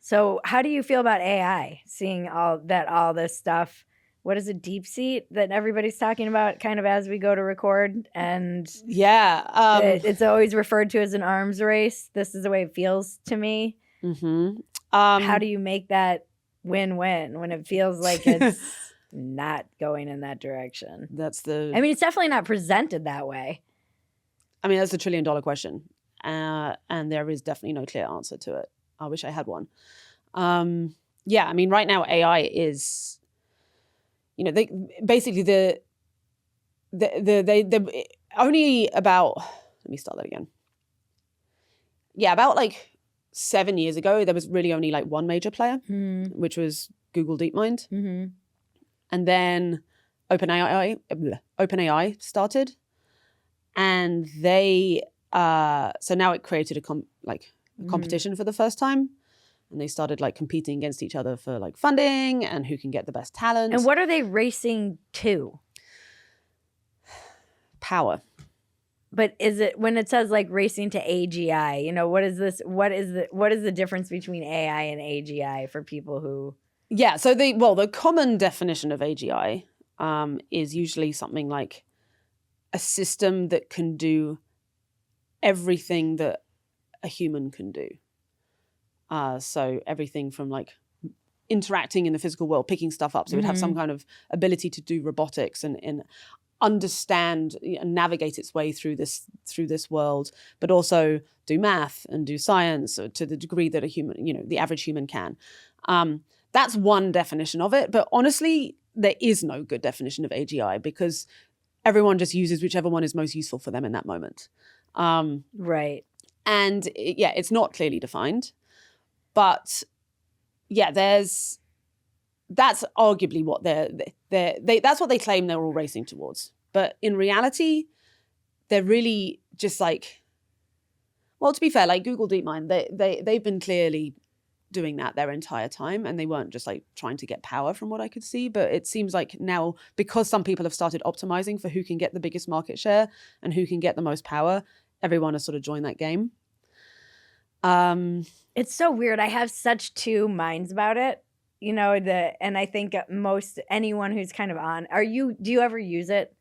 So how do you feel about AI, seeing all this stuff? What is it, deep seat that everybody's talking about kind of as we go to record? And yeah, it's always referred to as an arms race. This is the way it feels to me. How do you make that win-win when it feels like it's not going in that direction? I mean, it's definitely not presented that way. I mean, that's the $1 trillion question. And there is definitely no clear answer to it. I wish I had one. Yeah, I mean, right now AI is, they only about, let me start that again. Yeah, about like 7 years ago, there was really only like one major player, which was Google DeepMind. And then OpenAI started. And they, so now it created a competition for the first time. And they started like competing against each other for like funding and who can get the best talent. And what are they racing to? Power. But is it, when it says like racing to AGI, what is this? What is the difference between AI and AGI for people who? Yeah, so the common definition of AGI is usually something like a system that can do everything that a human can do. So everything from like interacting in the physical world, picking stuff up. So it would have some kind of ability to do robotics and understand and navigate its way through this world, but also do math and do science to the degree that a human, the average human can. That's one definition of it. But honestly, there is no good definition of AGI because everyone just uses whichever one is most useful for them in that moment. Right. And it's not clearly defined. But yeah, that's arguably what that's what they claim they're all racing towards. But in reality, they're really just like, well, to be fair, like Google DeepMind, they've been clearly doing that their entire time, and they weren't just like trying to get power from what I could see. But it seems like now, because some people have started optimizing for who can get the biggest market share and who can get the most power, everyone has sort of joined that game. It's so weird. I have such two minds about it, and I think most anyone who's kind of on, do you ever use it?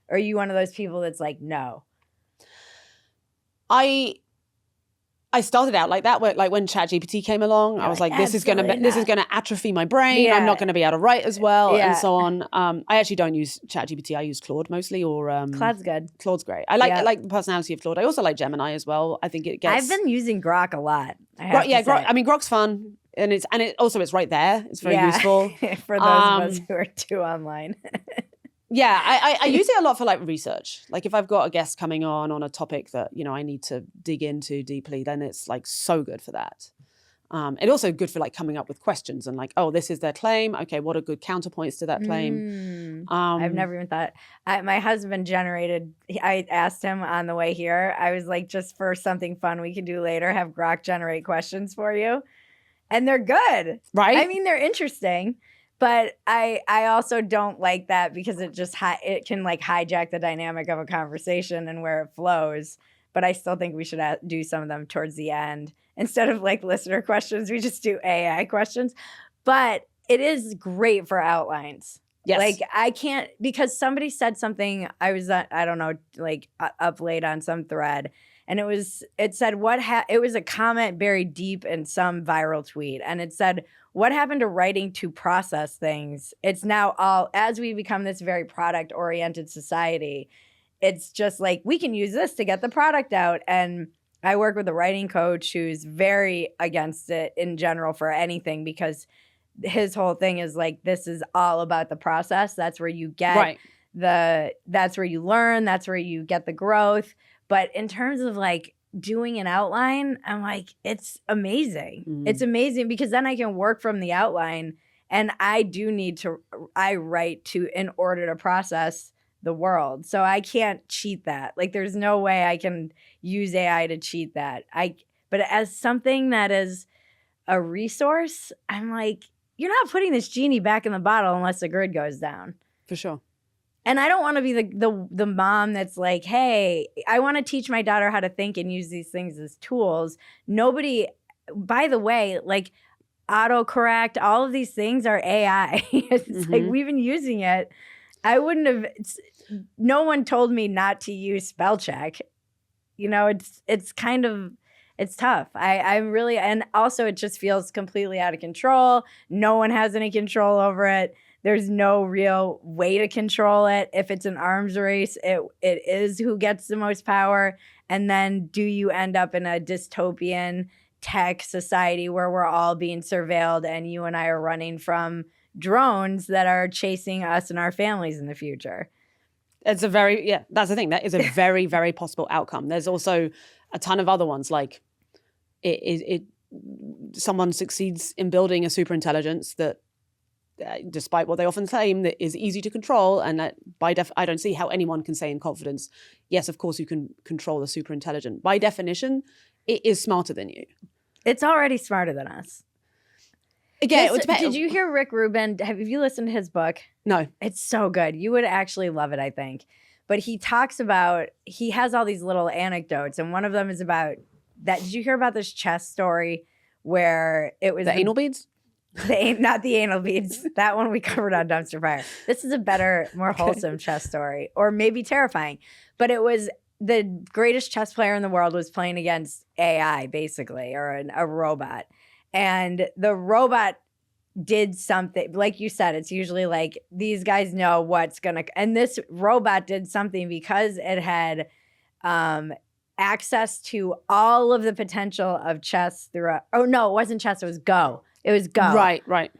Or are you one of those people that's like, no? I started out like that, like when ChatGPT came along, I was like, this is going to atrophy my brain. Yeah. I'm not going to be able to write as well, and so on. I actually don't use ChatGPT. I use Claude mostly, or Claude's good. Claude's great. I like the personality of Claude. I also like Gemini as well. I think it gets. I've been using Grok a lot. Grok. I mean, Grok's fun, and it's right there. It's very useful for those of us who are too online. Yeah, I use it a lot for like research. Like if I've got a guest coming on a topic that, I need to dig into deeply, then it's like so good for that. It's also good for like coming up with questions and like, oh, this is their claim. Okay, what are good counterpoints to that claim? I've never even thought. My husband generated, I asked him on the way here, I was like, just for something fun we can do later, have Grok generate questions for you. And they're good. Right? I mean, they're interesting. But I also don't like that because it can like hijack the dynamic of a conversation and where it flows. But I still think we should do some of them towards the end. Instead of like listener questions, we just do AI questions. But it is great for outlines. Yes. Like I can't, because somebody said something, I was, I don't know, like up late on some thread. And it said, it was a comment buried deep in some viral tweet. And it said, what happened to writing to process things? It's now all, as we become this very product-oriented society, it's just like, we can use this to get the product out. And I work with a writing coach who's very against it in general for anything, because his whole thing is like, this is all about the process. That's where you get that's where you learn. That's where you get the growth. But in terms of like doing an outline, I'm like, it's amazing. It's amazing because then I can work from the outline, and I write in order to process the world. So I can't cheat that. Like there's no way I can use AI to cheat that. But as something that is a resource, I'm like, you're not putting this genie back in the bottle unless the grid goes down. For sure. And I don't want to be the mom that's like, hey, I want to teach my daughter how to think and use these things as tools. Nobody, by the way, like autocorrect, all of these things are AI. It's like we've been using it. I wouldn't have. No one told me not to use spell check. You know, it's kind of. It's tough. I'm really, and also it just feels completely out of control. No one has any control over it. There's no real way to control it. If it's an arms race, it is who gets the most power. And then do you end up in a dystopian tech society where we're all being surveilled and you and I are running from drones that are chasing us and our families in the future? It's that's the thing. That is a very, very possible outcome. There's also a ton of other ones, like someone succeeds in building a superintelligence that, despite what they often claim, that is easy to control, and that I don't see how anyone can say in confidence, yes, of course you can control the superintelligent. By definition, it is smarter than you. It's already smarter than us. Again, did you hear Rick Rubin? Have you listened to his book? No. It's so good. You would actually love it, I think. But he talks about, he has all these little anecdotes, and one of them is about that. Did you hear about this chess story where it was the anal beads? Not the anal beads. That one we covered on Dumpster Fire. This is a better, more wholesome chess story, or maybe terrifying. But it was the greatest chess player in the world was playing against AI, basically, or a robot. And the robot did something, like you said, it's usually like these guys know what's going to, and this robot did something because it had access to all of the potential of chess through, it wasn't chess, it was Go. It was Go. Right.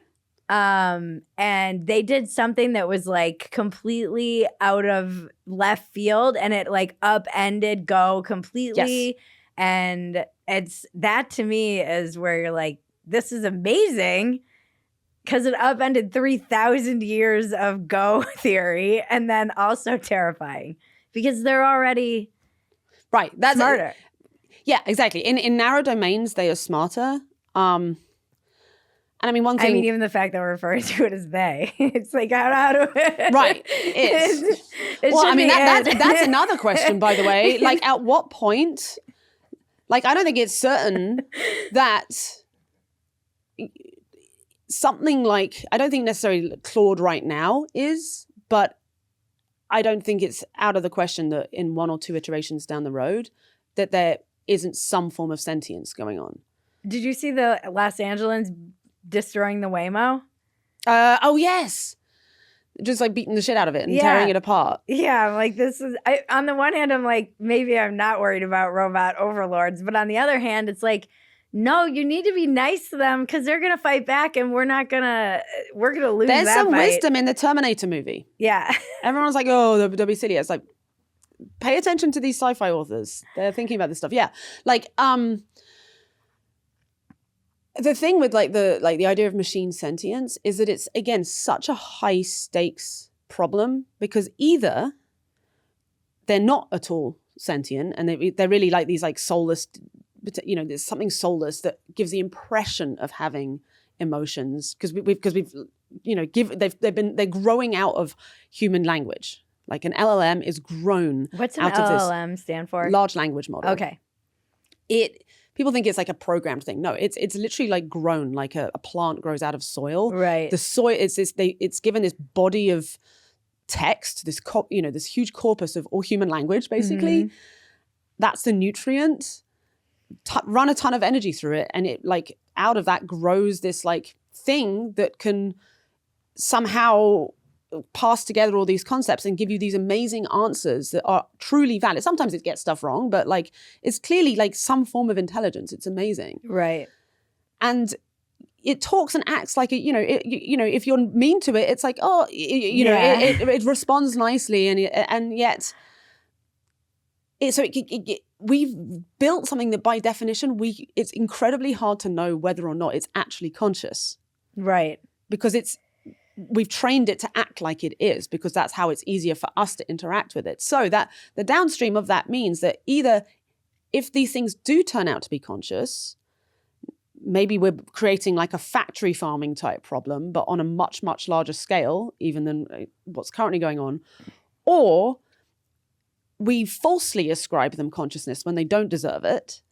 And they did something that was like completely out of left field, and it like upended Go completely. Yes. And it's that, to me, is where you're like, this is amazing, because it upended 3,000 years of Go theory, and then also terrifying because they're already that's smarter. Yeah, exactly. In narrow domains, they are smarter. And I mean, one thing. even the fact that we're referring to it as they, it's like how do it? Right. That's another question, by the way. Like, at what point? Like, I don't think it's certain that something like, I don't think necessarily Claude right now is, but I don't think it's out of the question that in one or two iterations down the road that there isn't some form of sentience going on. Did you see the Los Angeles destroying the Waymo? Oh, yes. Just like beating the shit out of it and tearing it apart. Yeah, I'm like, on the one hand, I'm like, maybe I'm not worried about robot overlords. But on the other hand, it's like, no, you need to be nice to them because they're going to fight back and we're going to lose. There's some fight. wisdom in the Terminator movie. Yeah. Everyone's like, oh, they'll be silly. It's like, pay attention to these sci-fi authors. They're thinking about this stuff. Yeah. Like, the thing with the idea of machine sentience is that it's, again, such a high stakes problem, because either they're not at all sentient and they're really like these like soulless, there's something soulless that gives the impression of having emotions because they're growing out of human language. Like an LLM is grown. What's an out LLM of this stand for? Large language model. Okay. People think it's like a programmed thing. No, it's literally like grown, like a plant grows out of soil. Right. The soil, it's given this body of text, this huge corpus of all human language, basically. Mm-hmm. That's the nutrient. Run a ton of energy through it, and it like out of that grows this like thing that can somehow pass together all these concepts and give you these amazing answers that are truly valid. Sometimes it gets stuff wrong, but like it's clearly like some form of intelligence. It's amazing. Right. And it talks and acts like if you're mean to it, it's like, oh, it responds nicely, and yet we've built something that by definition it's incredibly hard to know whether or not it's actually conscious. Right. Because we've trained it to act like it is, because that's how it's easier for us to interact with it. So that the downstream of that means that either if these things do turn out to be conscious, maybe we're creating like a factory farming type problem, but on a much, much larger scale, even than what's currently going on, or we falsely ascribe them consciousness when they don't deserve it.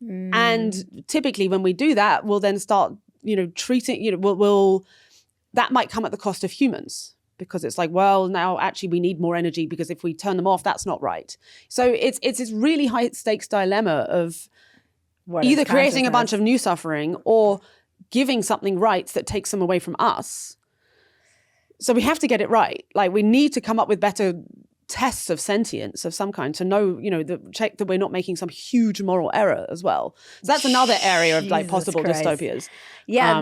And typically when we do that, we'll then start treating, will that might come at the cost of humans, because it's like, well, now actually we need more energy because if we turn them off, that's not right. So it's this really high stakes dilemma of either creating a bunch of new suffering or giving something rights that takes them away from us. So we have to get it right. Like, we need to come up with better tests of sentience of some kind to know, check that we're not making some huge moral error as well. So that's another area of like possible dystopias. Yeah,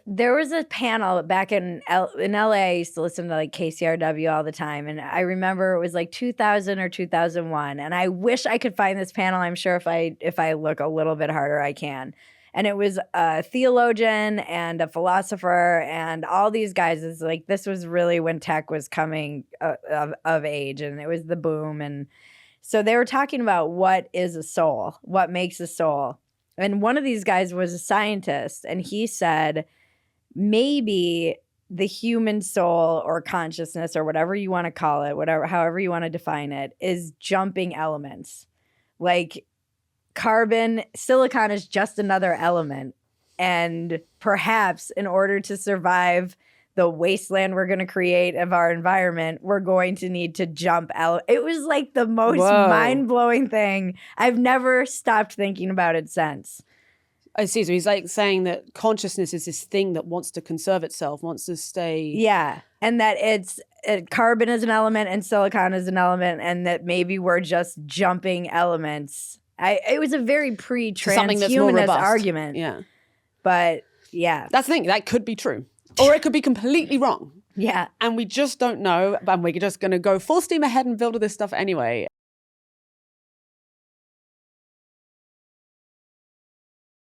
there was a panel back in LA. I used to listen to like KCRW all the time, and I remember it was like 2000 or 2001. And I wish I could find this panel. I'm sure if I look a little bit harder, I can. And it was a theologian and a philosopher and all these guys. It's like, this was really when tech was coming of age, and it was the boom. And so they were talking about what is a soul, what makes a soul. And one of these guys was a scientist, and he said, maybe the human soul or consciousness or whatever you want to call it, however you want to define it, is jumping elements. Like, silicon is just another element. And perhaps in order to survive the wasteland we're going to create of our environment, we're going to need to jump out. It was like the most mind-blowing thing. I've never stopped thinking about it since. I see. So he's like saying that consciousness is this thing that wants to conserve itself, wants to stay. Yeah. And that carbon is an element and silicon is an element, and that maybe we're just jumping elements. It was a very pre-transhumanist argument. Yeah. But yeah. That's the thing. That could be true. Or it could be completely wrong. Yeah. And we just don't know. And we're just going to go full steam ahead and build all this stuff anyway.